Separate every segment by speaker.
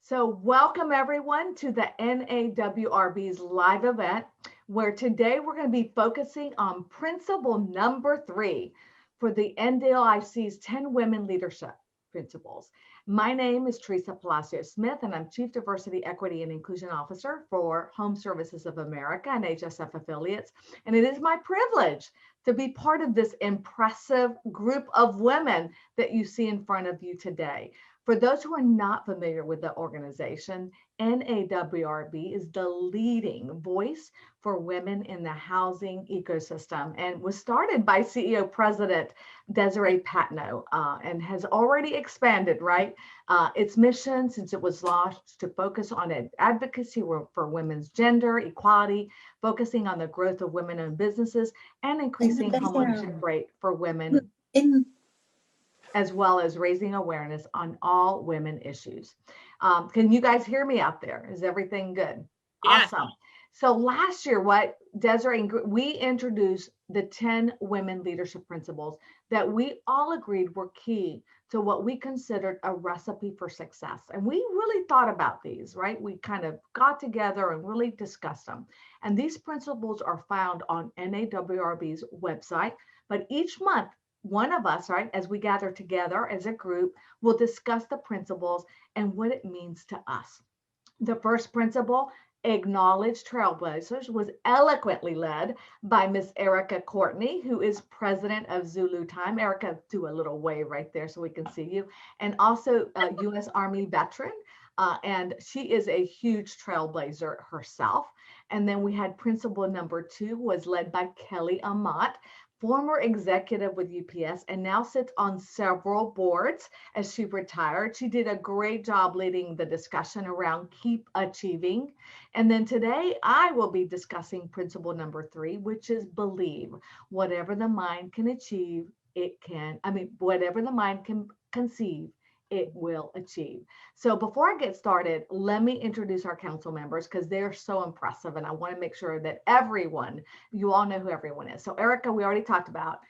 Speaker 1: So welcome everyone to the NAWRB's live event, where today we're going to be focusing on principle number 3 for the NDILC's 10 Women Leadership Principles. My name is Teresa Palacios Smith, and I'm Chief Diversity, Equity, and Inclusion Officer for Home Services of America and HSF affiliates. And it is my privilege to be part of this impressive group of women that you see in front of you today. For those who are not familiar with the organization, NAWRB is the leading voice for women in the housing ecosystem and was started by CEO President Desiree Patno and has already expanded, right? Its mission since it was launched to focus on advocacy for women's gender equality, focusing on the growth of women-owned businesses and increasing homeownership rate for women as well as raising awareness on all women issues. Can you guys hear me out there? Is everything good?
Speaker 2: Yeah.
Speaker 1: Awesome. So last year, what Desiree, we introduced the 10 women leadership principles that we all agreed were key to what we considered a recipe for success. And we really thought about these, right? We kind of got together and really discussed them. And these principles are found on NAWRB's website, but each month, one of us, right, as we gather together as a group, will discuss the principles and what it means to us. The first principle, acknowledge trailblazers, was eloquently led by Miss Erica Courtney, who is president of Zulu Time. Erica, do a little wave right there so we can see you. And also a U.S. Army veteran. And she is a huge trailblazer herself. And then we had principle number 2 was led by Kelly Amat, former executive with UPS, and now sits on several boards as she retired. She did a great job leading the discussion around keep achieving. And then today I will be discussing principle number 3, which is believe. Whatever the mind can achieve, whatever the mind can conceive, it will achieve. So before I get started, let me introduce our council members because they're so impressive. And I want to make sure that everyone, you all know who everyone is. So Erica, we already talked about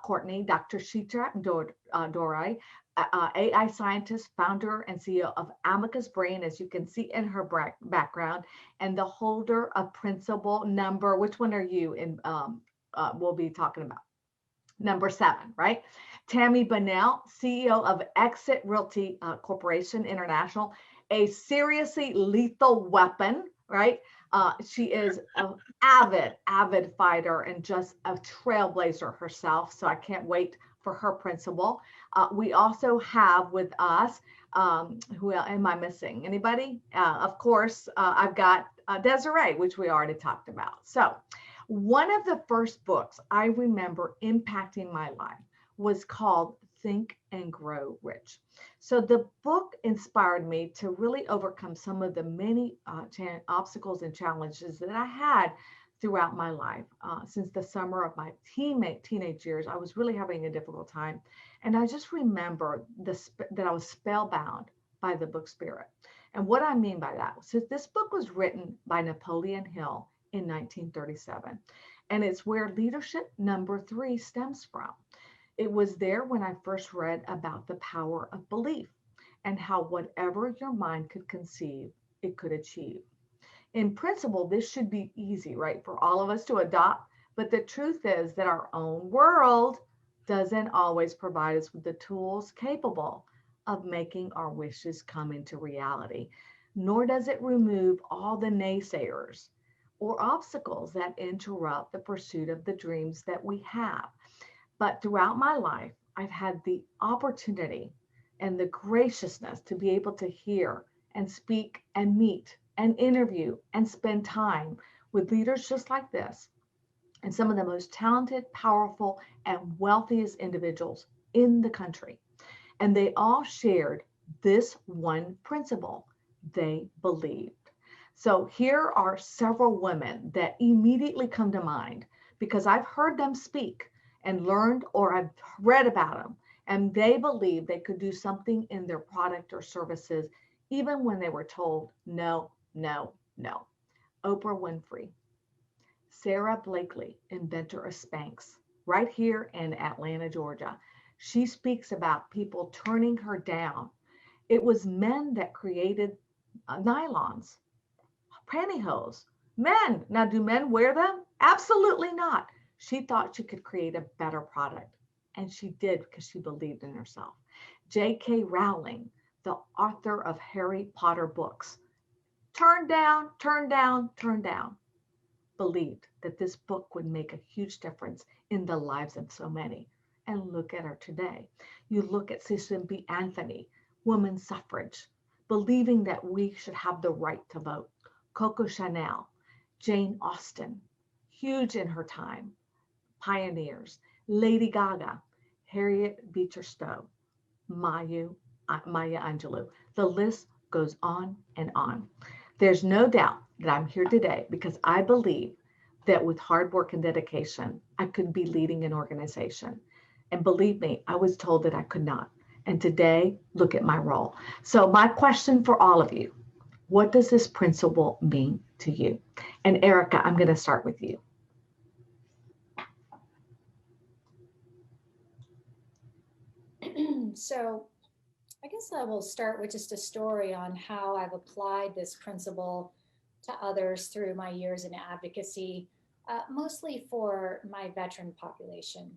Speaker 1: Courtney, Dr. Shita Dorai, AI scientist, founder and CEO of Amicus Brain, as you can see in her background, and the holder of principle number, which one are you in, we'll be talking about? Number 7, right? Tammy Bunnell, CEO of Exit Realty Corporation International, a seriously lethal weapon, right? She is an avid fighter and just a trailblazer herself. So I can't wait for her principle. We also have with us, who am I missing? Anybody? Of course, I've got Desiree, which we already talked about. So one of the first books I remember impacting my life was called Think and Grow Rich. So the book inspired me to really overcome some of the many obstacles and challenges that I had throughout my life. Since the summer of my teenage years, I was really having a difficult time. And I just remember that I was spellbound by the book Spirit. And what I mean by that, so this book was written by Napoleon Hill in 1937. And it's where leadership number 3 stems from. It was there when I first read about the power of belief and how whatever your mind could conceive, it could achieve. In principle, this should be easy, right, for all of us to adopt. But the truth is that our own world doesn't always provide us with the tools capable of making our wishes come into reality, nor does it remove all the naysayers or obstacles that interrupt the pursuit of the dreams that we have. But throughout my life, I've had the opportunity and the graciousness to be able to hear and speak and meet and interview and spend time with leaders just like this and some of the most talented, powerful, and wealthiest individuals in the country. And they all shared this one principle: they believed. So here are several women that immediately come to mind because I've heard them speak and learned, or I've read about them, and they believed they could do something in their product or services, even when they were told no, no, no. Oprah Winfrey, Sarah Blakely, inventor of Spanx, right here in Atlanta, Georgia. She speaks about people turning her down. It was men that created nylons, pantyhose. Men, now do men wear them? Absolutely not. She thought she could create a better product, and she did because she believed in herself. J.K. Rowling, the author of Harry Potter books, turned down, turned down, turned down, believed that this book would make a huge difference in the lives of so many. And look at her today. You look at Susan B. Anthony, women's suffrage, believing that we should have the right to vote. Coco Chanel, Jane Austen, huge in her time, pioneers. Lady Gaga, Harriet Beecher Stowe, Maya Angelou. The list goes on and on. There's no doubt that I'm here today because I believe that with hard work and dedication, I could be leading an organization. And believe me, I was told that I could not. And today, look at my role. So my question for all of you, what does this principle mean to you? And Erica, I'm going to start with you.
Speaker 2: So I guess I will start with just a story on how I've applied this principle to others through my years in advocacy, mostly for my veteran population.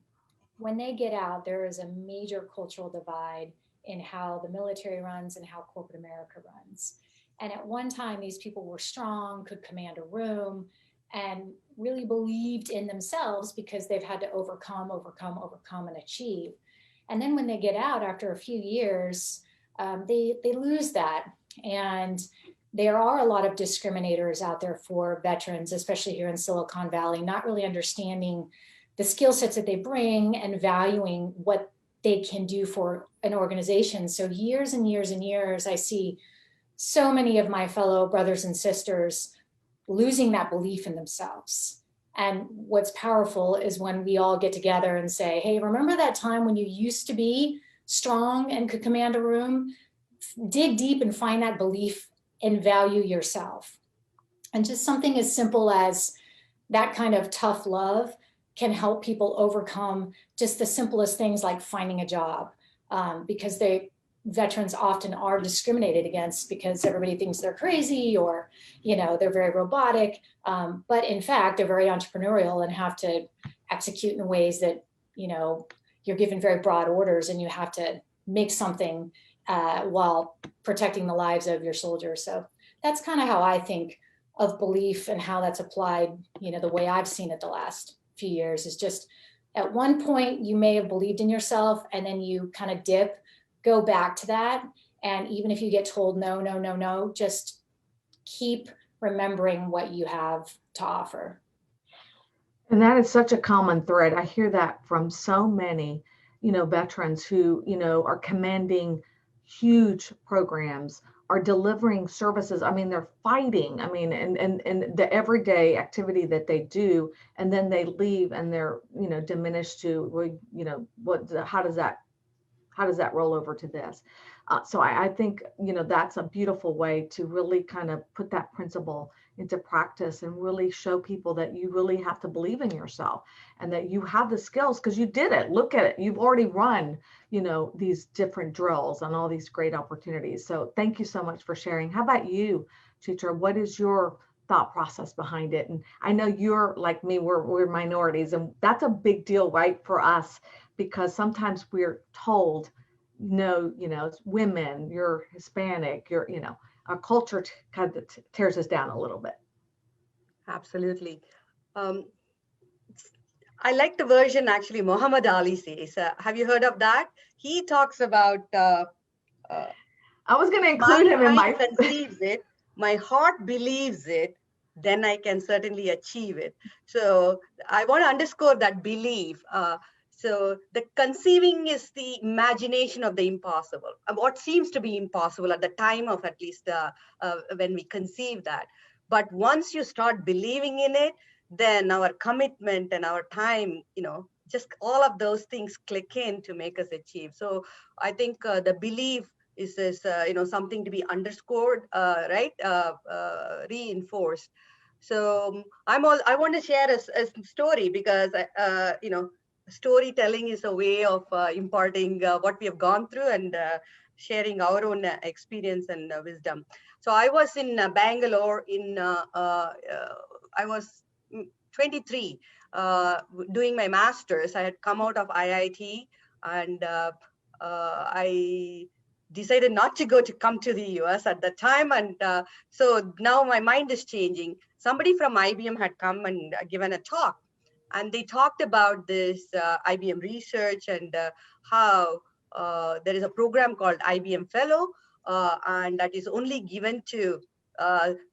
Speaker 2: When they get out, there is a major cultural divide in how the military runs and how corporate America runs. And at one time, these people were strong, could command a room, and really believed in themselves because they've had to overcome, and achieve. And then when they get out after a few years, they lose that. And there are a lot of discriminators out there for veterans, especially here in Silicon Valley, not really understanding the skill sets that they bring and valuing what they can do for an organization. So years and years and years, I see so many of my fellow brothers and sisters losing that belief in themselves. And what's powerful is when we all get together and say, hey, remember that time when you used to be strong and could command a room? Dig deep and find that belief and value yourself. And just something as simple as that kind of tough love can help people overcome just the simplest things like finding a job, because veterans often are discriminated against because everybody thinks they're crazy or, they're very robotic. But in fact, they're very entrepreneurial and have to execute in ways that, you're given very broad orders and you have to make something while protecting the lives of your soldiers. So that's kind of how I think of belief and how that's applied, the way I've seen it the last few years is just at one point you may have believed in yourself and then you kind of dip, go back to that. And even if you get told no, just keep remembering what you have to offer.
Speaker 1: And that is such a common thread. I hear that from so many, veterans who, are commanding huge programs, are delivering services. I mean, they're fighting. I mean, and the everyday activity that they do, and then they leave and they're, diminished to, how does that roll over to this? So I think, that's a beautiful way to really kind of put that principle into practice and really show people that you really have to believe in yourself and that you have the skills because you did it. Look at it. You've already run, these different drills and all these great opportunities. So thank you so much for sharing. How about you, Chitra? What is your thought process behind it? And I know you're like me, we're minorities, and that's a big deal, right, for us, because sometimes we're told, no, it's women, you're Hispanic, you're, our culture kind of tears us down a little bit.
Speaker 3: Absolutely. I like the version actually Muhammad Ali says. Have you heard of that? He talks about
Speaker 1: I was going to include him in my
Speaker 3: conceives it, my heart believes it, then I can certainly achieve it. So I want to underscore that belief. So the conceiving is the imagination of the impossible, what seems to be impossible at the time of at least when we conceive that. But once you start believing in it, then our commitment and our time, just all of those things click in to make us achieve. So I think the belief is something to be underscored, right? Reinforced. So I want to share a story because, storytelling is a way of imparting what we have gone through and sharing our own experience and wisdom. So I was in Bangalore I was 23 doing my master's. I had come out of IIT, and I decided not to come to the US at the time. And so now my mind is changing. Somebody from IBM had come and given a talk, and they talked about this IBM research and how there is a program called IBM Fellow, and that is only given to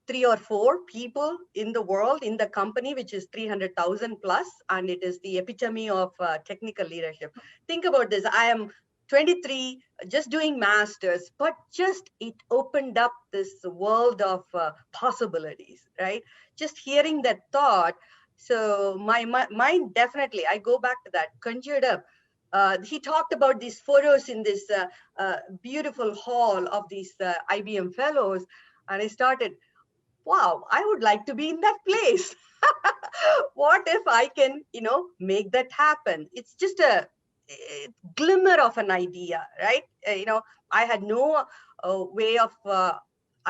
Speaker 3: 3 or 4 people in the world, in the company, which is 300,000 plus, and it is the epitome of technical leadership. Think about this. I am 23, just doing masters, but just it opened up this world of possibilities, right? Just hearing that thought. So my mind definitely, I go back to that, conjured up. He talked about these photos in this beautiful hall of these IBM fellows. And I started, wow, I would like to be in that place. What if I can, make that happen? It's just a glimmer of an idea, right? I had no way of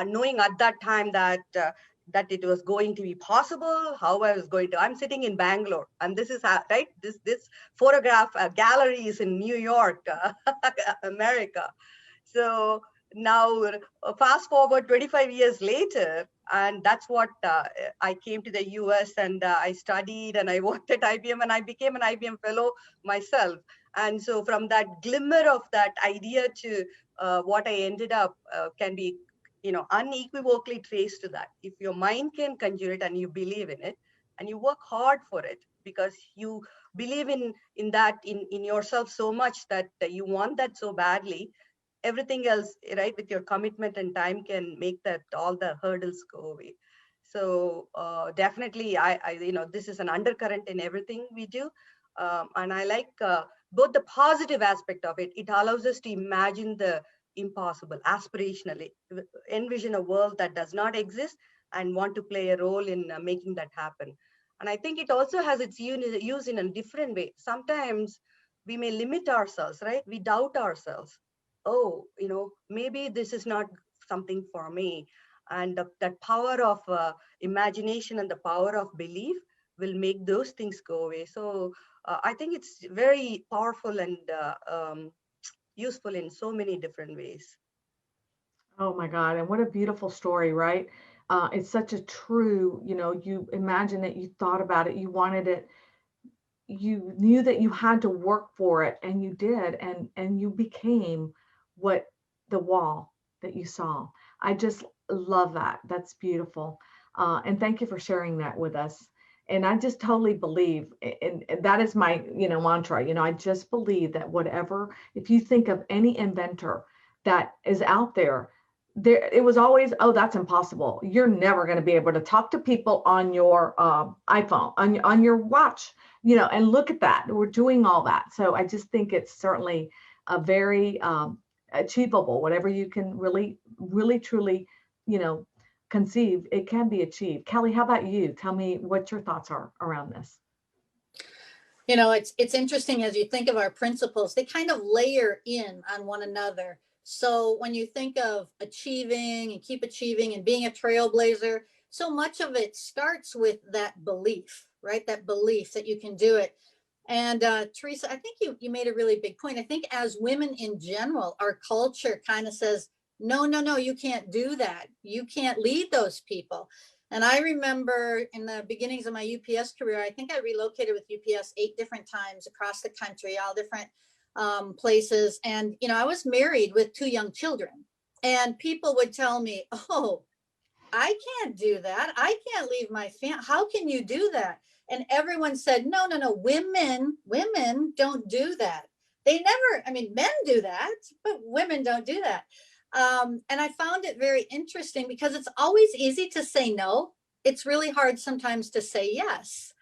Speaker 3: knowing at that time that it was going to be possible, how I was going to. I'm sitting in Bangalore, and this is right. This photograph gallery is in New York, America. So now fast forward 25 years later, and that's what I came to the US, and I studied and I worked at IBM, and I became an IBM fellow myself. And so from that glimmer of that idea to what I ended up can be, unequivocally traced to that. If your mind can conjure it and you believe in it and you work hard for it because you believe in that in yourself so much that you want that so badly, everything else, right, with your commitment and time can make that all the hurdles go away. So definitely, I this is an undercurrent in everything we do, and I like both the positive aspect of it. It allows us to imagine the impossible, aspirationally, envision a world that does not exist, and want to play a role in making that happen. And I think it also has its use in a different way. Sometimes we may limit ourselves, right? We doubt ourselves. Oh, maybe this is not something for me. And that power of imagination and the power of belief will make those things go away. So I think it's very powerful and useful in so many different ways.
Speaker 1: Oh my God. And what a beautiful story, right? It's such a true, you imagine it, you thought about it, you wanted it, you knew that you had to work for it, and you did, and you became what the wall that you saw. I just love that. That's beautiful. And thank you for sharing that with us. And I just totally believe, and that is my, mantra. I just believe that whatever, if you think of any inventor that is out there, it was always, oh, that's impossible. You're never going to be able to talk to people on your iPhone, on your watch, and look at that. We're doing all that. So I just think it's certainly a very achievable, whatever you can really, really, truly, conceive, it can be achieved. Kelly, how about you? Tell me what your thoughts are around this.
Speaker 4: It's interesting as you think of our principles, they kind of layer in on one another. So when you think of achieving and keep achieving and being a trailblazer, so much of it starts with that belief, right? That belief that you can do it. And Teresa, I think you made a really big point. I think as women in general, our culture kind of says, no, you can't do that. You can't lead those people. And I remember in the beginnings of my UPS career, I think I relocated with UPS 8 different times across the country, all different places. And, I was married with 2 young children, and people would tell me, oh, I can't do that. I can't leave my family. How can you do that? And everyone said, no, women don't do that. They never, men do that, but women don't do that. And I found it very interesting because it's always easy to say no. It's really hard sometimes to say yes.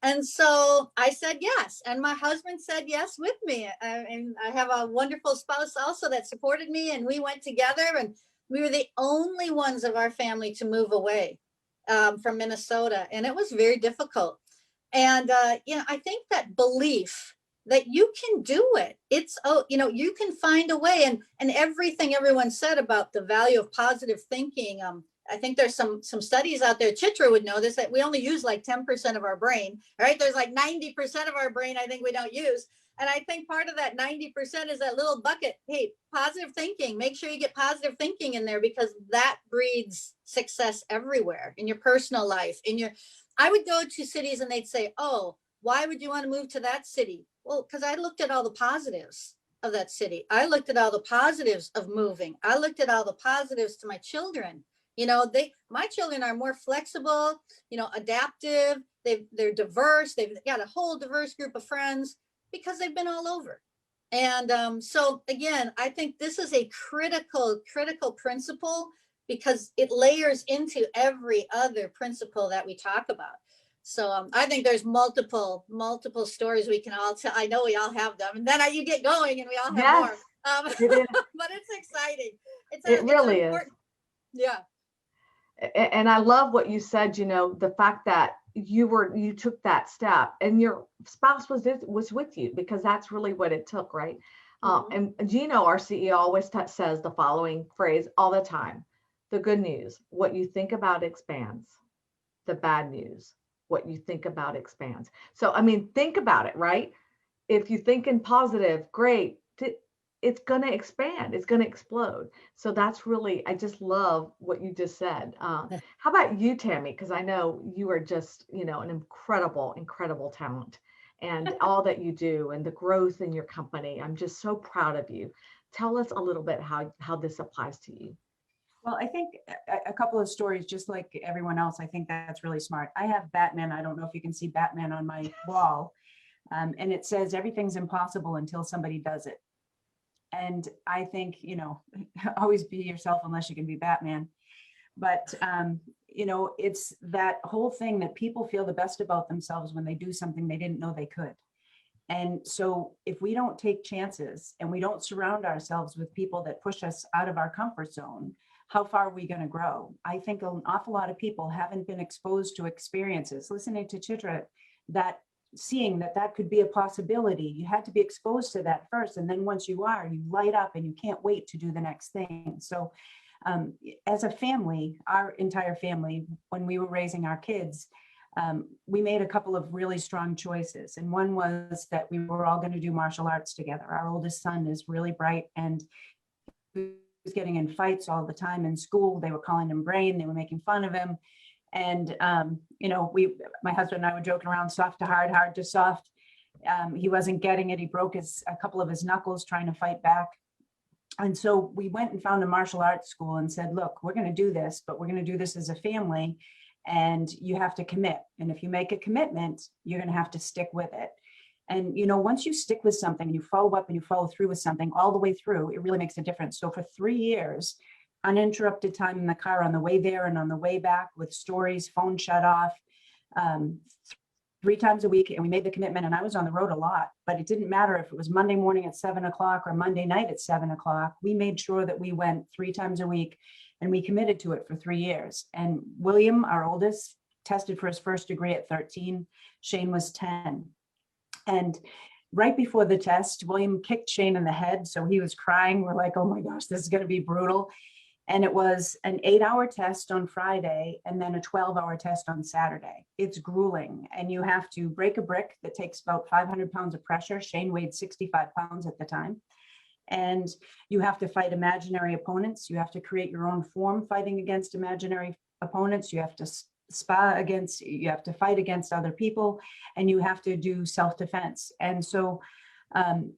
Speaker 4: And so I said yes. And my husband said yes with me. And I have a wonderful spouse also that supported me. And we went together, and we were the only ones of our family to move away from Minnesota. And it was very difficult. And, I think that belief that you can do it. It's, oh, you know, you can find a way. And everything everyone said about the value of positive thinking, I think there's some studies out there, Chitra would know this, that we only use like 10% of our brain, right? There's like 90% of our brain I think we don't use. And I think part of that 90% is that little bucket. Hey, positive thinking, make sure you get positive thinking in there, because that breeds success everywhere in your personal life. I would go to cities and they'd say, oh, why would you want to move to that city? Well, because I looked at all the positives of that city. I looked at all the positives of moving. I looked at all the positives to my children. You know, my children are more flexible, you know, adaptive. They're diverse. They've got a whole diverse group of friends because they've been all over. And so again, I think this is a critical principle, because it layers into every other principle that we talk about. So I think there's multiple stories we can all tell. I know we all have them, and then you get going and we all have more. But it's exciting.
Speaker 1: It really is.
Speaker 4: Yeah.
Speaker 1: And I love what you said, you know, the fact that you took that step and your spouse was with you, because that's really what it took, right? And Gino, our CEO, always says the following phrase all the time: the good news, what you think about expands. The bad news, what you think about expands. So, I mean, think about it, right? If you think in positive, great, it's going to expand, it's going to explode. So that's really, I just love what you just said. How about you, Tammy? Because I know you are just, you know, an incredible talent, and all that you do and the growth in your company. I'm just so proud of you. Tell us a little bit how this applies to you.
Speaker 5: Well, I think a couple of stories, just like everyone else. I think that's really smart. I have Batman. I don't know if you can see Batman on my wall. And it says, everything's impossible until somebody does it. And I think, you know, always be yourself unless you can be Batman. But, you know, it's that whole thing that people feel the best about themselves when they do something they didn't know they could. And so if we don't take chances and we don't surround ourselves with people that push us out of our comfort zone, how far are we going to grow? I think an awful lot of people haven't been exposed to experiences. Listening to Chitra, that seeing that could be a possibility, you had to be exposed to that first. And then once you are, you light up and you can't wait to do the next thing. So as a family, our entire family, when we were raising our kids, we made a couple of really strong choices. And one was that we were all going to do martial arts together. Our oldest son is really bright, and he was getting in fights all the time in school. They were calling him brain. They were making fun of him. And, you know, my husband and I were joking around, soft to hard, hard to soft. He wasn't getting it. He broke a couple of his knuckles trying to fight back. And so we went and found a martial arts school and said, look, we're going to do this, but we're going to do this as a family, and you have to commit. And if you make a commitment, you're going to have to stick with it. And, you know, once you stick with something, you follow up and you follow through with something all the way through, it really makes a difference. So for 3 years, uninterrupted time in the car on the way there and on the way back, with stories, phone shut off, 3 times a week. And we made the commitment, and I was on the road a lot, but it didn't matter if it was Monday morning at 7 o'clock or Monday night at 7 o'clock. We made sure that we went 3 times a week, and we committed to it for 3 years. And William, our oldest, tested for his first degree at 13. Shane was 10. And right before the test, William kicked Shane in the head. So he was crying. We're like, oh my gosh, this is going to be brutal. And it was an 8-hour test on Friday and then a 12-hour test on Saturday. It's grueling. And you have to break a brick that takes about 500 pounds of pressure. Shane weighed 65 pounds at the time. And you have to fight imaginary opponents. You have to create your own form fighting against imaginary opponents. You have to you have to fight against other people, and you have to do self-defense. And so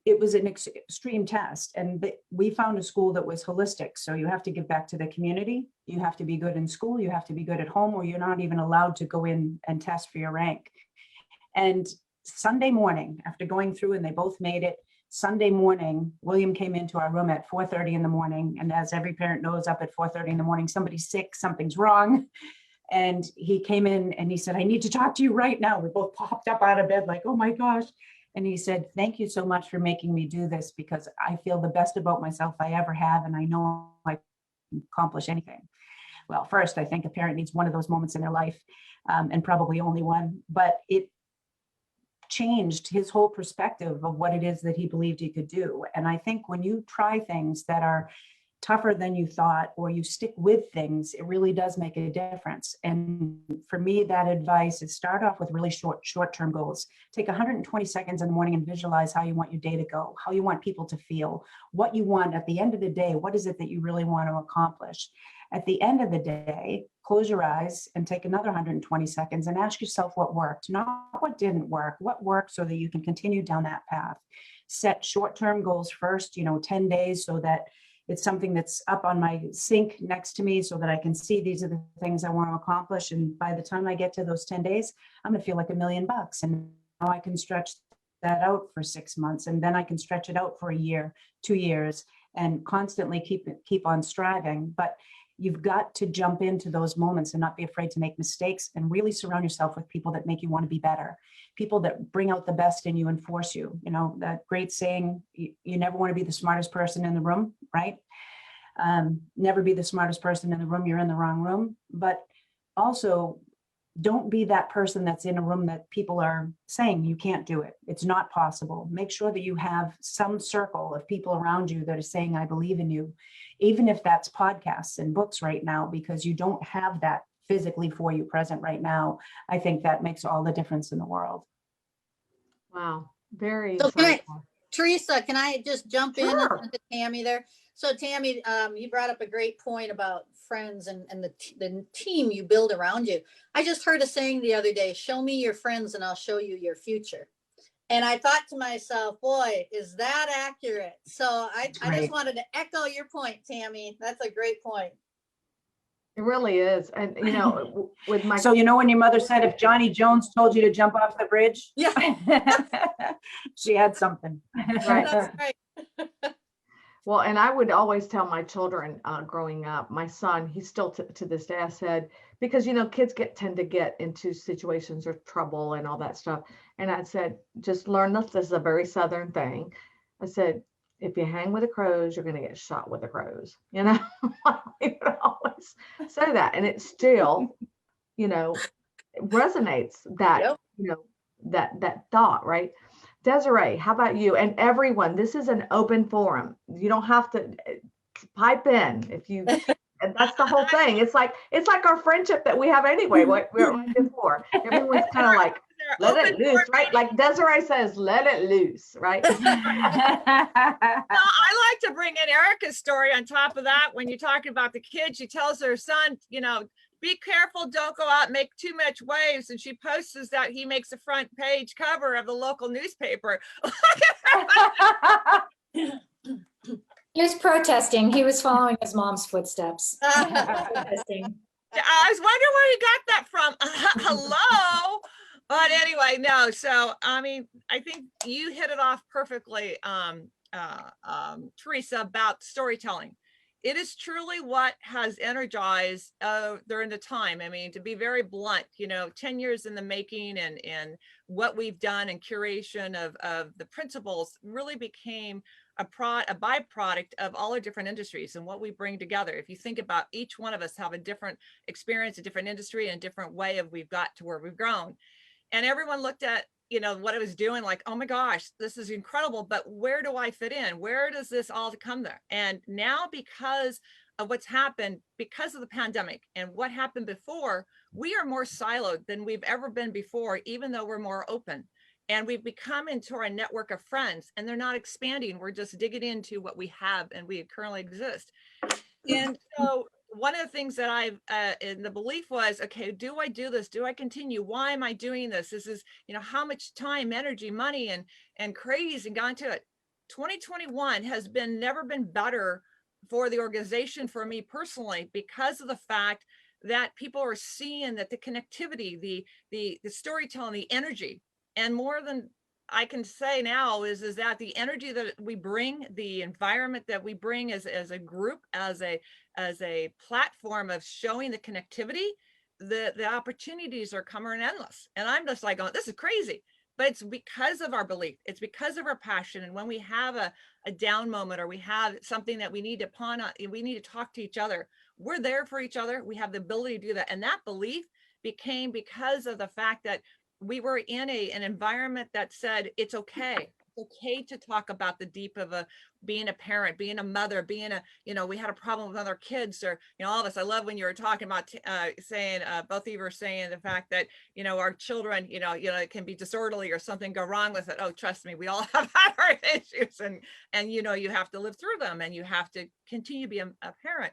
Speaker 5: it was an extreme test. And we found a school that was holistic. So you have to give back to the community. You have to be good in school. You have to be good at home, or you're not even allowed to go in and test for your rank. And Sunday morning, after going through, and they both made it, Sunday morning, William came into our room at 4:30 in the morning. And as every parent knows, up at 4:30 in the morning, somebody's sick, something's wrong. And he came in and he said, I need to talk to you right now. We both popped up out of bed like, oh my gosh. And he said, thank you so much for making me do this, because I feel the best about myself I ever have. And I know I can accomplish anything. Well, first, I think a parent needs one of those moments in their life, and probably only one, but it changed his whole perspective of what it is that he believed he could do. And I think when you try things that are tougher than you thought, or you stick with things, it really does make a difference. And for me, that advice is start off with really short-term goals. Take 120 seconds in the morning and visualize how you want your day to go, how you want people to feel, what you want at the end of the day. What is it that you really want to accomplish? At the end of the day, close your eyes and take another 120 seconds and ask yourself what worked, not what didn't work, what worked, so that you can continue down that path. Set short-term goals first, 10 days, so that it's something that's up on my sink next to me, so that I can see these are the things I want to accomplish. And by the time I get to those 10 days, I'm going to feel like $1 million. And now I can stretch that out for 6 months, and then I can stretch it out for a year, 2 years, and constantly keep on striving. But you've got to jump into those moments and not be afraid to make mistakes, and really surround yourself with people that make you want to be better, people that bring out the best in you and force you. That great saying, you never want to be the smartest person in the room, right? Never be the smartest person in the room, you're in the wrong room. But also, don't be that person that's in a room that people are saying you can't do it, it's not possible. Make sure that you have some circle of people around you that are saying, I believe in you, even if that's podcasts and books right now, because you don't have that physically for you present right now. I think that makes all the difference in the world.
Speaker 1: Wow. Very
Speaker 4: So
Speaker 1: insightful.
Speaker 4: Teresa, can I just jump in
Speaker 1: Sure.
Speaker 4: to Tammy there? So Tammy, you brought up a great point about friends and the team you build around you. I just heard a saying the other day, show me your friends and I'll show you your future. And I thought to myself, boy, is that accurate? So I just wanted to echo your point, Tammy. That's a great point.
Speaker 1: It really is. And, with my.
Speaker 5: So, when your mother said, if Johnny Jones told you to jump off the bridge,
Speaker 4: Yeah,
Speaker 5: she had something.
Speaker 1: Right.
Speaker 4: that's right.
Speaker 1: Well, and I would always tell my children growing up, my son, he's still to this day, I said, because, kids tend to get into situations of trouble and all that stuff. And I said, just learn this. This is a very Southern thing. I said, if you hang with the crows, you're going to get shot with the crows. We would always say that. And it still, resonates that,
Speaker 4: Yep.
Speaker 1: that thought, right? Desiree, how about you? And everyone, this is an open forum. You don't have to pipe in if you, and that's the whole thing. It's like our friendship that we have anyway, what we're like before. Everyone's kind of like, let it loose, right? Like Desiree says, let it loose, right?
Speaker 6: Well, I like to bring in Erica's story on top of that. When you're talking about the kid, she tells her son, be careful, don't go out and make too much waves. And she posts that he makes a front page cover of the local newspaper.
Speaker 2: He was protesting. He was following his mom's footsteps. Protesting.
Speaker 6: I was wondering where he got that from. Hello. But anyway, no. So, I think you hit it off perfectly, Teresa, about storytelling. It is truly what has energized during the time. To be very blunt, 10 years in the making, and what we've done in curation of the principles really became a byproduct of all our different industries and what we bring together. If you think about, each one of us have a different experience, a different industry, and a different way of we've got to where we've grown. And everyone looked at, what I was doing, like, oh my gosh, this is incredible, but where do I fit in? Where does this all come there? And now, because of what's happened, because of the pandemic and what happened before, we are more siloed than we've ever been before, even though we're more open. And we've become into our network of friends, and they're not expanding. We're just digging into what we have and we currently exist. And so one of the things that I've in the belief was, okay, do I do this? Do I continue? Why am I doing this? This is, how much time, energy, money, and craze and gone to it. 2021 has never been better for the organization, for me personally, because of the fact that people are seeing that the connectivity, the storytelling, the energy, and more than I can say now is that the energy that we bring, the environment that we bring as a group, as a platform of showing the connectivity, the opportunities are coming endless. And I'm just like, this is crazy. But it's because of our belief. It's because of our passion. And when we have a down moment, or we have something that we need to we need to talk to each other, we're there for each other. We have the ability to do that. And that belief became because of the fact that we were in an environment that said it's okay. It's okay to talk about the deep of being a parent, being a mother, being we had a problem with other kids, or all of us. I love when you were talking about saying both of you were saying the fact that our children it can be disorderly or something go wrong with it. Oh, trust me, we all have had our issues, and you have to live through them, and you have to continue to be a parent.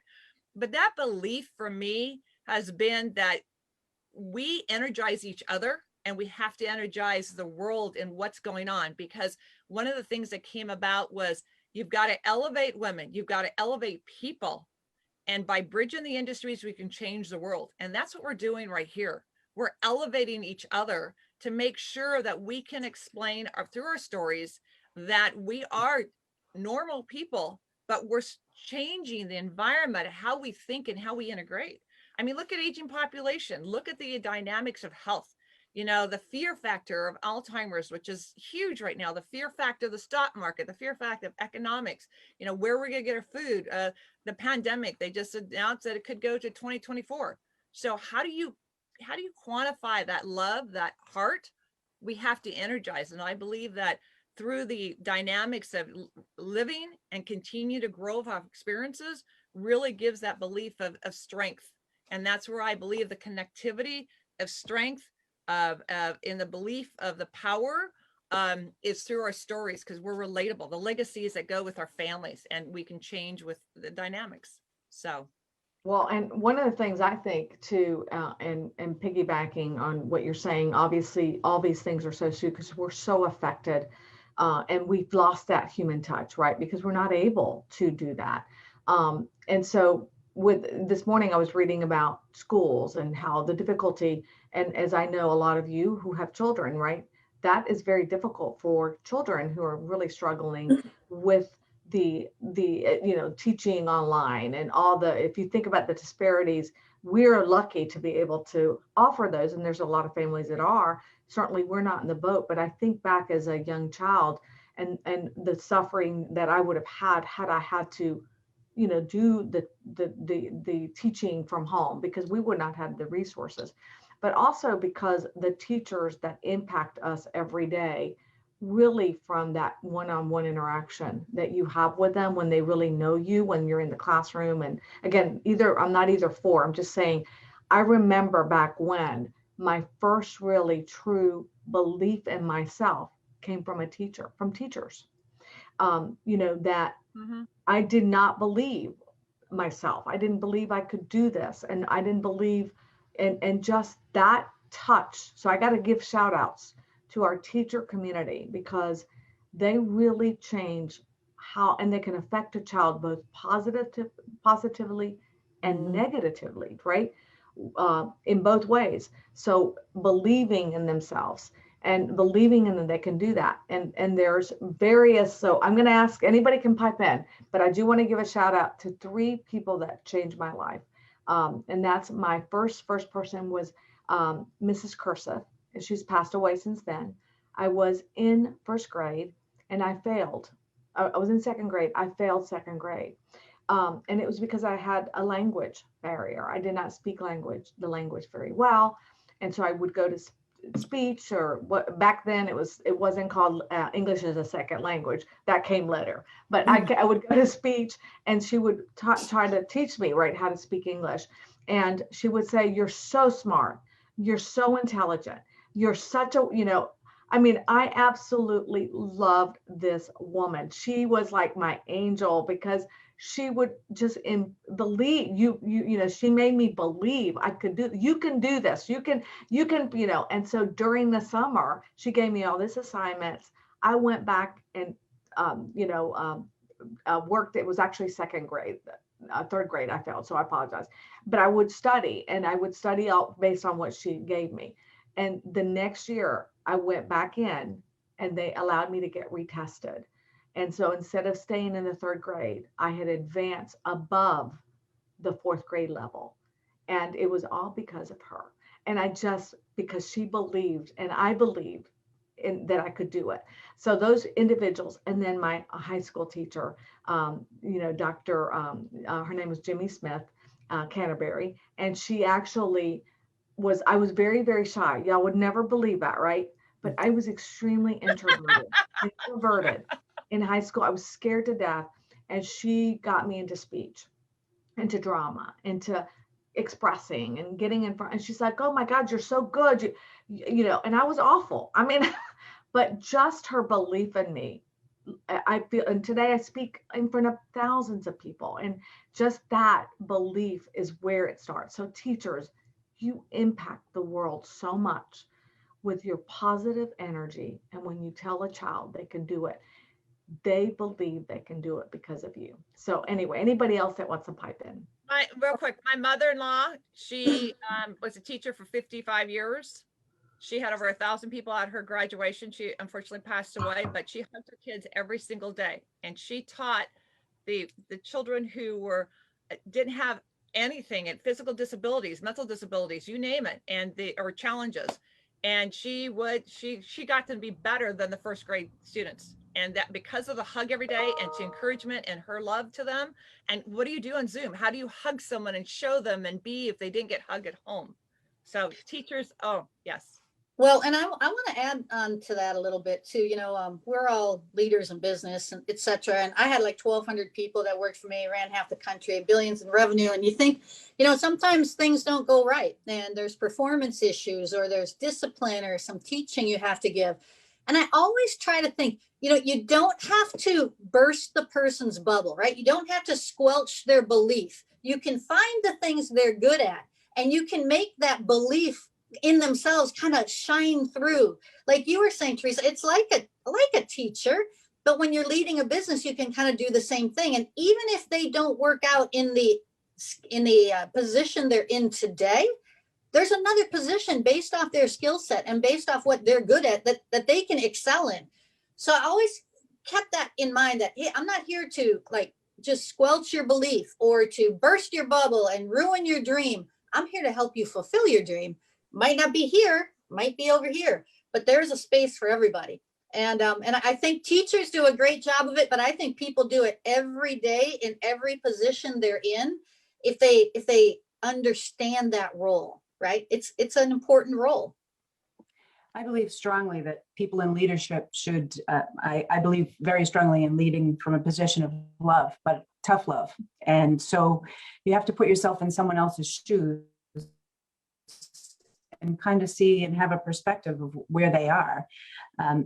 Speaker 6: But that belief for me has been that we energize each other, and we have to energize the world in what's going on, because one of the things that came about was you've got to elevate women, you've got to elevate people, and by bridging the industries we can change the world. And that's what we're doing right here. We're elevating each other to make sure that we can explain through our stories that we are normal people, but we're changing the environment, how we think and how we integrate. I mean, look at aging population, look at the dynamics of health. The fear factor of Alzheimer's, which is huge right now, the fear factor of the stock market, the fear factor of economics, where we're going to get our food, the pandemic, they just announced that it could go to 2024. So how do you quantify that love, that heart? We have to energize. And I believe that through the dynamics of living and continue to grow our experiences really gives that belief of strength. And that's where I believe the connectivity of strength, in the belief of the power, is through our stories, because we're relatable, the legacies that go with our families, and we can change with the dynamics. So.
Speaker 1: Well, and one of the things I think too, and piggybacking on what you're saying, obviously all these things are so true because we're so affected, and we've lost that human touch, right? Because we're not able to do that. And so with this morning, I was reading about schools and how the difficulty, and as I know, a lot of you who have children, right? That is very difficult for children who are really struggling with the teaching online and all the, if you think about the disparities, we're lucky to be able to offer those. And there's a lot of families that are. Certainly we're not in the boat, but I think back as a young child and the suffering that I would have had I had to do the teaching from home, because we would not have the resources, but also because the teachers that impact us every day, really from that one-on-one interaction that you have with them when they really know you, when you're in the classroom. And again, I'm not either for, I'm just saying, I remember back when my first really true belief in myself came from teachers, that I did not believe myself. I didn't believe I could do this. And I didn't believe, and just that touch. So I got to give shout outs to our teacher community, because they really change how, and they can affect a child both positively and negatively, right? In both ways. So believing in themselves and believing in that they can do that. And there's various, so I'm going to ask, anybody can pipe in, but I do want to give a shout out to 3 people that changed my life. And that's my first person was Mrs. Cursive. She's passed away since then. I was in first grade and I failed. I was in second grade. I failed second grade. And it was because I had a language barrier. I did not speak the language very well. And so I would go to speech, or what back then it wasn't called English as a second language. That came later. But I would go to speech, and she would try to teach me, right, how to speak English. And she would say, "You're so smart. You're so intelligent. You're such a, I absolutely loved this woman. She was like my angel, because she would just believe she made me believe I could you can do this. You can, and so during the summer, she gave me all these assignments. I went back and, worked. It was actually second grade, third grade. I failed. So I apologize, but I would study, and I would study out based on what she gave me. And the next year I went back in, and they allowed me to get retested. And so instead of staying in the third grade, I had advanced above the fourth grade level. And it was all because of her. And because she believed, and I believed that I could do it. So those individuals, and then my high school teacher, Dr. Her name was Jimmy Smith, Canterbury. And she actually I was very, very shy. Y'all would never believe that, right? But I was extremely introverted in high school. I was scared to death. And she got me into speech, into drama, into expressing and getting in front. And she's like, oh my God, you're so good. You know, and I was awful. I mean, but just her belief in me. I feel, and today I speak in front of thousands of people, and just that belief is where it starts. So teachers, you impact the world so much with your positive energy. And when you tell a child they can do it, they believe they can do it because of you. So anyway, anybody else that wants to pipe in?
Speaker 6: Real quick, my mother-in-law, she was a teacher for 55 years. She had over 1,000 people at her graduation. She unfortunately passed away, but she hugged her kids every single day. And she taught the children who didn't have anything, and physical disabilities, mental disabilities, you name it, or challenges. And she got them to be better than the first grade students. And that because of the hug every day and to encouragement and her love to them. And what do you do on Zoom? How do you hug someone and show them and be if they didn't get hugged at home? So teachers, oh, yes.
Speaker 4: Well, and I want to add on to that a little bit too. You know, we're all leaders in business and et cetera. And I had like 1,200 people that worked for me, ran half the country, billions in revenue. And you think, you know, sometimes things don't go right and there's performance issues or there's discipline or some teaching you have to give. And I always try to think, you know, you don't have to burst the person's bubble, right? You don't have to squelch their belief. You can find the things they're good at and you can make that belief in themselves kind of shine through. Like you were saying, Teresa, it's like a teacher, but when you're leading a business, you can kind of do the same thing. And even if they don't work out in the position they're in today, there's another position based off their skill set and based off what they're good at that they can excel in. So I always kept that in mind that, hey, I'm not here to like just squelch your belief or to burst your bubble and ruin your dream. I'm here to help you fulfill your dream. Might not be here, might be over here, but there's a space for everybody. And I think teachers do a great job of it, but I think people do it every day in every position they're in. If they understand that role, right? It's an important role.
Speaker 5: I believe strongly that people in leadership should, I believe very strongly in leading from a position of love, but tough love. And so you have to put yourself in someone else's shoes and kind of see and have a perspective of where they are.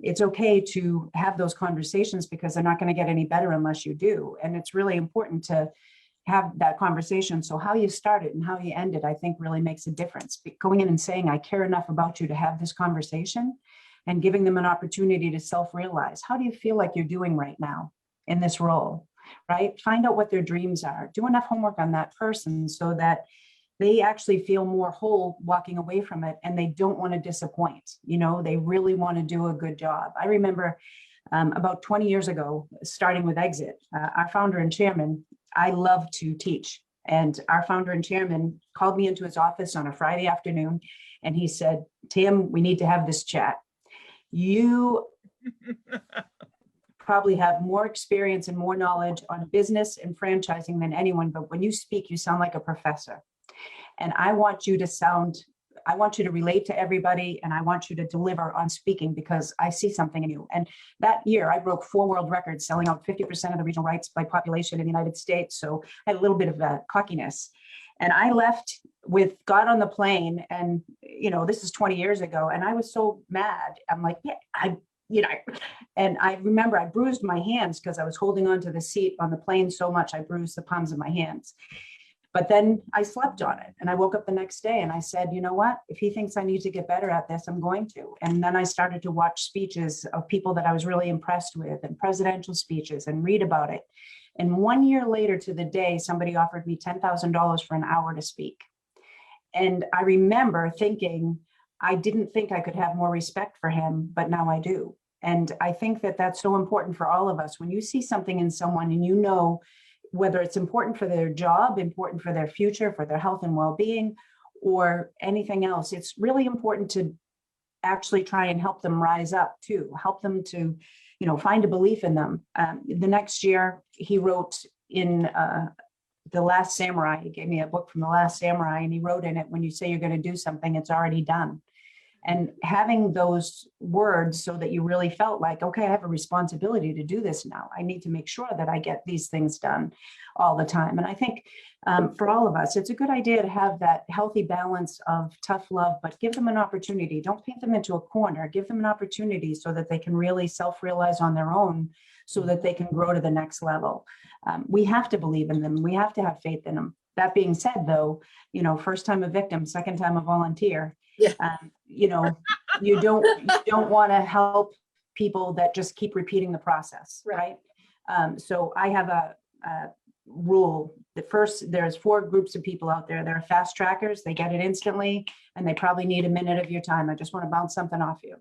Speaker 5: It's okay to have those conversations because they're not going to get any better unless you do. And it's really important to have that conversation. So how you start it and how you end it, I think really makes a difference. Going in and saying, I care enough about you to have this conversation and giving them an opportunity to self-realize, how do you feel like you're doing right now in this role, right? Find out what their dreams are. Do enough homework on that person so that they actually feel more whole walking away from it and they don't want to disappoint. You know, they really want to do a good job. I remember about 20 years ago, starting with Exit, our founder and chairman, I love to teach. And our founder and chairman called me into his office on a Friday afternoon and he said, Tim, we need to have this chat. You probably have more experience and more knowledge on business and franchising than anyone, but when you speak, you sound like a professor. And I want you to relate to everybody and I want you to deliver on speaking because I see something in you. And that year I broke 4 world records, selling out 50% of the regional rights by population in the United States. So I had a little bit of cockiness. And I left with God on the plane. And, you know, this is 20 years ago. And I was so mad. I'm like, yeah, and I remember I bruised my hands because I was holding onto the seat on the plane so much. I bruised the palms of my hands. But then I slept on it and I woke up the next day and I said, you know what, if he thinks I need to get better at this, I'm going to. And then I started to watch speeches of people that I was really impressed with and presidential speeches and read about it. And 1 year later to the day, somebody offered me $10,000 for an hour to speak. And I remember thinking, I didn't think I could have more respect for him, but now I do. And I think that that's so important for all of us. When you see something in someone and you know, whether it's important for their job, important for their future, for their health and well-being, or anything else, it's really important to actually try and help them rise up too, help them to, you know, find a belief in them. The next year, he wrote in The Last Samurai. He gave me a book from The Last Samurai, and he wrote in it, when you say you're going to do something, it's already done. And having those words so that you really felt like, okay, I have a responsibility to do this now. I need to make sure that I get these things done all the time. And I think for all of us, it's a good idea to have that healthy balance of tough love, but give them an opportunity. Don't paint them into a corner. Give them an opportunity so that they can really self-realize on their own, so that they can grow to the next level. We have to believe in them. We have to have faith in them. That being said, though, you know, first time a victim, second time a volunteer.
Speaker 4: Yeah.
Speaker 5: You know, you don't want to help people that just keep repeating the process, right? So I have a rule. There's 4 groups of people out there. There are fast trackers. They get it instantly, and they probably need a minute of your time. I just want to bounce something off you.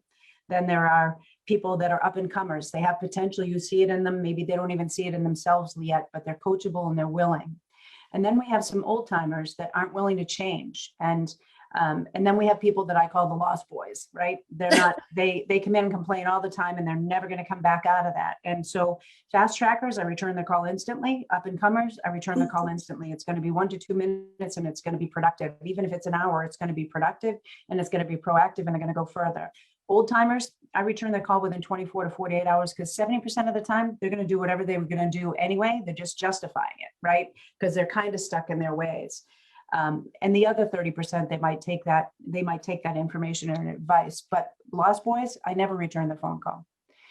Speaker 5: Then there are people that are up and comers. They have potential. You see it in them. Maybe they don't even see it in themselves yet, but they're coachable and they're willing. And then we have some old timers that aren't willing to change. And then we have people that I call the lost boys, right? They're not, they come in and complain all the time, and they're never going to come back out of that. And so fast trackers, I return their call instantly. Up and comers, I return the call instantly. It's going to be 1 to 2 minutes, and it's going to be productive. Even if it's an hour, it's going to be productive, and it's going to be proactive, and they're going to go further. Old timers, I return their call within 24 to 48 hours, because 70% of the time they're going to do whatever they were going to do anyway. They're just justifying it, right? Because they're kind of stuck in their ways. And the other 30%, they might take that information and advice. But lost boys, I never return the phone call.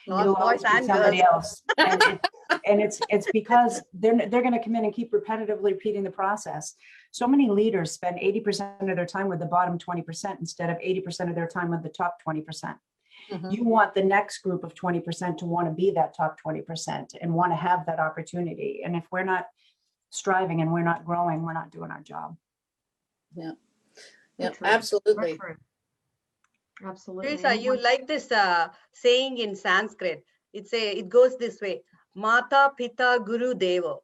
Speaker 5: It'll always be somebody else. And it's because they're going to come in and keep repetitively repeating the process. So many leaders spend 80% of their time with the bottom 20% instead of 80% of their time with the top 20%. Mm-hmm. You want the next group of 20% to want to be that top 20% and want to have that opportunity. And if we're not striving and we're not growing, we're not doing our job.
Speaker 4: Yeah, absolutely.
Speaker 1: Absolutely.
Speaker 3: Teresa, you like this saying in Sanskrit? It goes this way: Mata, Pita, Guru, Deva.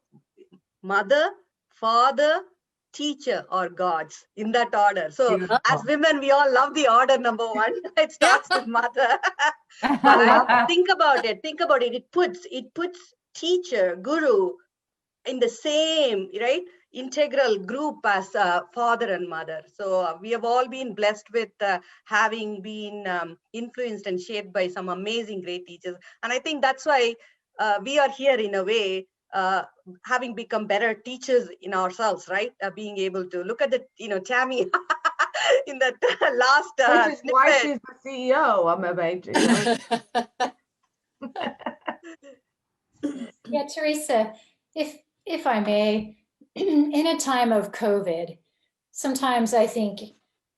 Speaker 3: Mother, father, teacher, or gods, in that order. So as women, we all love the order number 1. It starts with mother. But think about it. It puts teacher, guru in the same, right, integral group as father and mother. So we have all been blessed with having been influenced and shaped by some amazing great teachers. And I think that's why we are here in a way, having become better teachers in ourselves, right? Being able to look at the, Tammy in that last
Speaker 1: which is why she's the CEO. I'm amazing.
Speaker 2: Yeah, Teresa, if I may, in a time of COVID, sometimes I think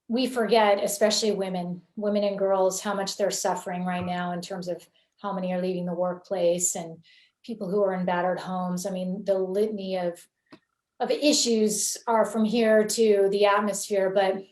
Speaker 2: we forget, especially women and girls, how much they're suffering right now in terms of how many are leaving the workplace and people who are in battered homes. I mean, the litany of issues are from here to the atmosphere. But,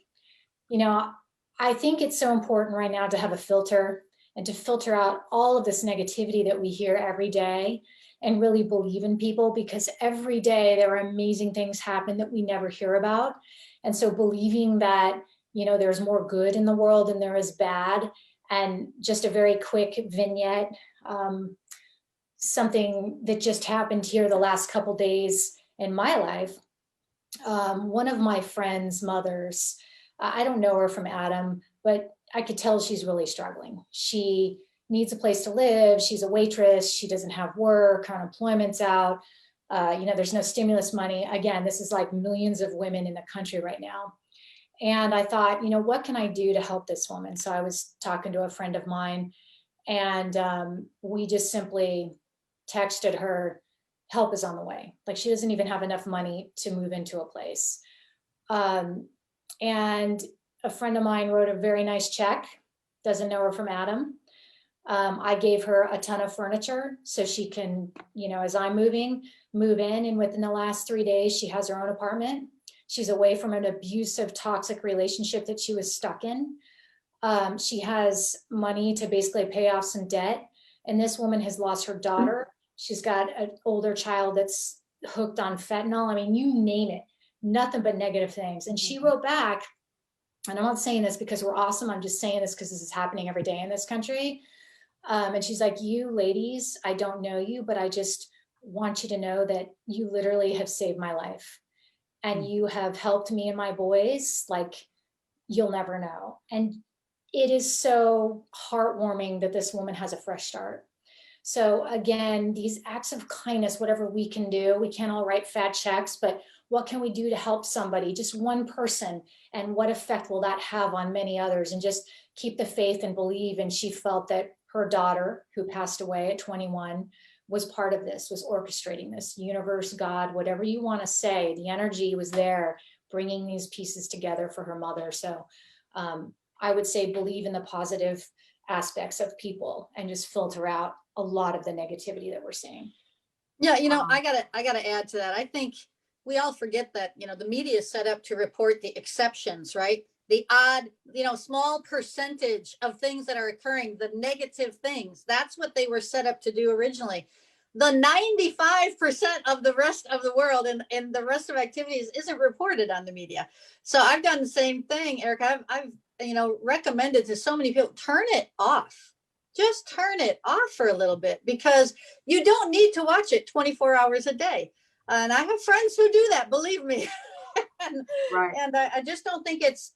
Speaker 2: I think it's so important right now to have a filter and to filter out all of this negativity that we hear every day and really believe in people, because every day there are amazing things happen that we never hear about. And so believing that, there's more good in the world than there is bad. And just a very quick vignette, something that just happened here the last couple days in my life. One of my friend's mothers, I don't know her from Adam, but I could tell she's really struggling. She needs a place to live. She's a waitress. She doesn't have work. Her unemployment's out. There's no stimulus money. Again, this is like millions of women in the country right now. And I thought, what can I do to help this woman? So I was talking to a friend of mine, and we just simply texted her, help is on the way. Like, she doesn't even have enough money to move into a place. And a friend of mine wrote a very nice check, doesn't know her from Adam. I gave her a ton of furniture so she can, as I'm move in. And within the last 3 days, she has her own apartment. She's away from an abusive, toxic relationship that she was stuck in. She has money to basically pay off some debt. And this woman has lost her daughter. She's got an older child that's hooked on fentanyl. I mean, you name it, nothing but negative things. And she wrote back, and I'm not saying this because we're awesome. I'm just saying this because this is happening every day in this country. And she's like, you ladies, I don't know you, but I just want you to know that you literally have saved my life, and you have helped me and my boys like you'll never know. And it is so heartwarming that this woman has a fresh start. So again, these acts of kindness, whatever we can do, we can't all write fat checks, but what can we do to help somebody, just one person, and what effect will that have on many others? And just keep the faith and believe. And she felt that her daughter, who passed away at 21, was part of this, was orchestrating this. Universe, God, whatever you want to say, the energy was there, bringing these pieces together for her mother. So I would say believe in the positive aspects of people and just filter out a lot of the negativity that we're seeing.
Speaker 4: Yeah, I gotta add to that. I think we all forget that, the media is set up to report the exceptions, right? The odd, small percentage of things that are occurring, the negative things. That's what they were set up to do originally. The 95% of the rest of the world and the rest of activities isn't reported on the media. So I've done the same thing, Erica. I've recommended to so many people, turn it off. Just turn it off for a little bit, because you don't need to watch it 24 hours a day. And I have friends who do that, believe me. and I just don't think it's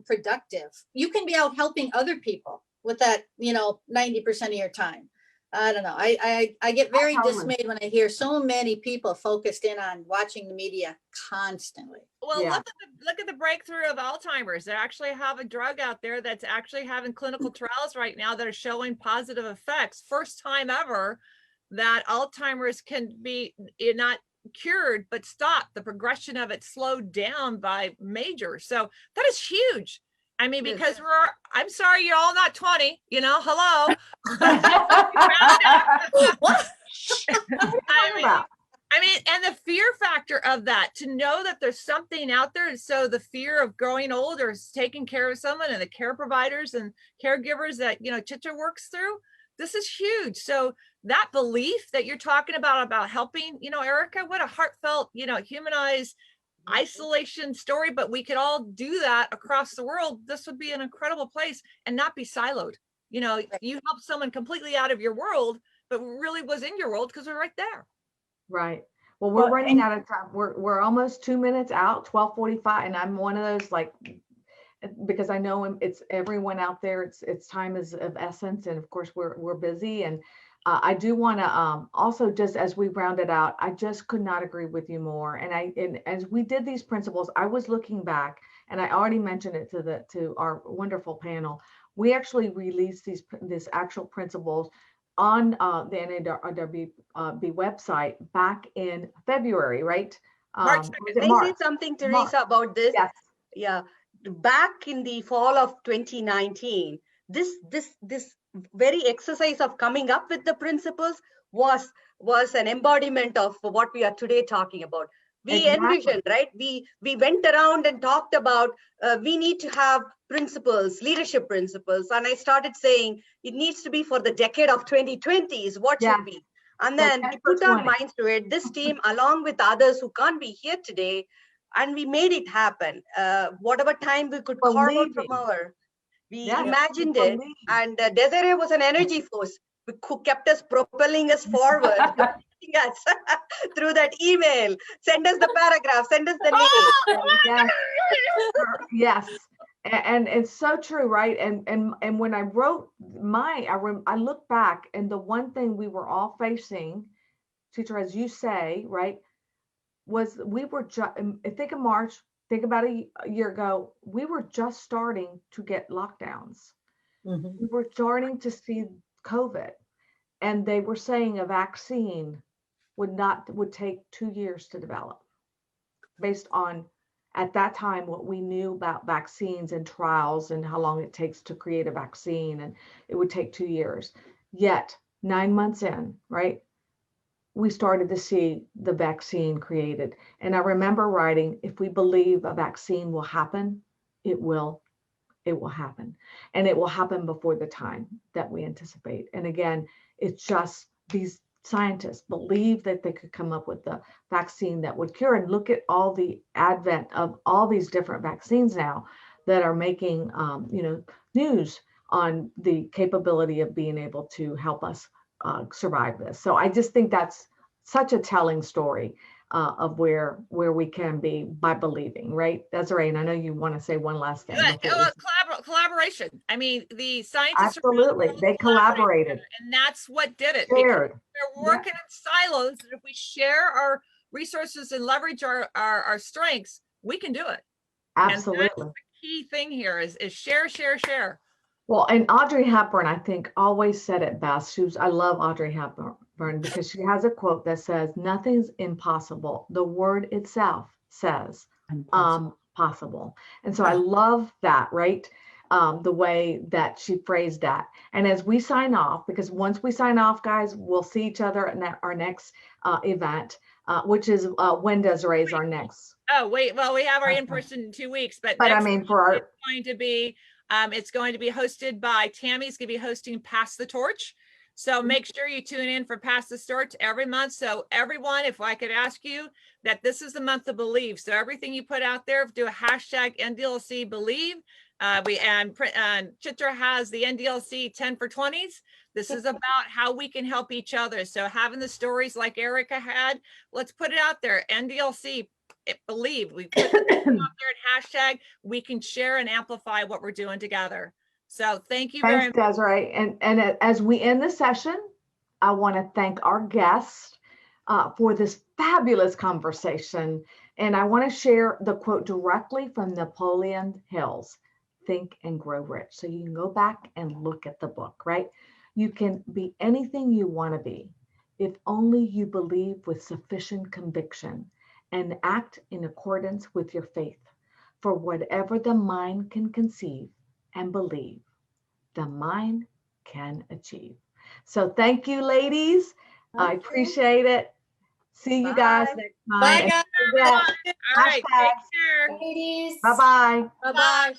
Speaker 4: productive. You can be out helping other people with that, 90% of your time. I don't know. I get very dismayed when I hear so many people focused in on watching the media constantly.
Speaker 6: Well, look at the breakthrough of Alzheimer's. They actually have a drug out there that's actually having clinical trials right now that are showing positive effects. First time ever that Alzheimer's can be not cured, but stopped. The progression of it slowed down by major. So that is huge. I mean, because I'm sorry, you're all not 20, hello. I mean, and the fear factor of that, to know that there's something out there. So the fear of growing old or taking care of someone, and the care providers and caregivers that, Chitra works through, this is huge. So that belief that you're talking about helping, Erica, what a heartfelt, humanized isolation story, but we could all do that across the world. This would be an incredible place and not be siloed. You help someone completely out of your world, but really was in your world because we're right there.
Speaker 1: Right. Well, we're running out of time. We're almost 2 minutes out, 12:45, and I'm one of those, because I know it's everyone out there. It's time is of essence, and of course we're busy. And I do want to also, just as we round it out, I just could not agree with you more. And as we did these principles, I was looking back, and I already mentioned it to our wonderful panel. We actually released this actual principles on the NAWRB website back in February, right?
Speaker 3: March. Can I say something, Teresa, about this?
Speaker 1: Yes.
Speaker 3: Yeah. Back in the fall of 2019, this very exercise of coming up with the principles was an embodiment of what we are today talking about. We envisioned, right? We went around and talked about we need to have principles, leadership principles. And I started saying it needs to be for the decade of 2020 is what should be. And then we put our minds to it. This team, along with others who can't be here today, and we made it happen. Whatever time we could carve out from we imagined it. And Desiree was an energy force who kept us propelling us forward. Yes, through that email, send us the paragraph, send us the name.
Speaker 1: Yes, and it's so true, right? And when I wrote I look back, and the one thing we were all facing, teacher, as you say, right, was we were just, think of March, think about a year ago, we were just starting to get lockdowns. Mm-hmm. We were starting to see COVID, and they were saying a vaccine would take 2 years to develop, based on at that time what we knew about vaccines and trials and how long it takes to create a vaccine, and it would take 2 years. Yet 9 months in, right, we started to see the vaccine created. And I remember writing, if we believe a vaccine will happen, it will happen, and it will happen before the time that we anticipate. And again, it's just these scientists believe that they could come up with the vaccine that would cure. And look at all the advent of all these different vaccines now that are making news on the capability of being able to help us survive this. So I just think that's such a telling story of where we can be by believing, right? Desiree, and I know you want to say one last thing.
Speaker 6: Collaboration. I mean, the scientists
Speaker 1: absolutely, they collaborated,
Speaker 6: and that's what did it.
Speaker 1: Shared.
Speaker 6: They're working in silos, and if we share our resources and leverage our strengths, we can do it.
Speaker 1: Absolutely.
Speaker 6: And that's the key thing here is share, share, share.
Speaker 1: Well, and Audrey Hepburn, I think, always said it best. I love Audrey Hepburn because she has a quote that says, "Nothing's impossible. The word itself says possible." And so I love that, right? The way that she phrased that. And as we sign off, because once we sign off, guys, we'll see each other at our next event, which is when Desiree is our next.
Speaker 6: Oh, wait, well, we have our in-person in 2 weeks, but
Speaker 1: I mean, for our,
Speaker 6: it's going to be hosted by Tammy's going to be hosting Pass the Torch. So make sure you tune in for Pass the Torch every month. So everyone, if I could ask you that this is the month of believe. So everything you put out there, do a hashtag NDILC believe. And Chitra has the NDILC 10 for 20s. This is about how we can help each other. So having the stories like Erica had, let's put it out there. NDILC believe. We put it out there at hashtag. We can share and amplify what we're doing together. So thank you very much.
Speaker 1: Thanks, Desiree. And as we end the session, I want to thank our guests for this fabulous conversation. And I want to share the quote directly from Napoleon Hill's Think and Grow Rich. So you can go back and look at the book, right? You can be anything you want to be if only you believe with sufficient conviction and act in accordance with your faith. For whatever the mind can conceive and believe, the mind can achieve. So thank you, ladies. Okay. I appreciate it. See you guys next time.
Speaker 4: Bye, guys.
Speaker 6: All right, take care.
Speaker 2: Ladies.
Speaker 1: Bye-bye.
Speaker 4: Bye-bye.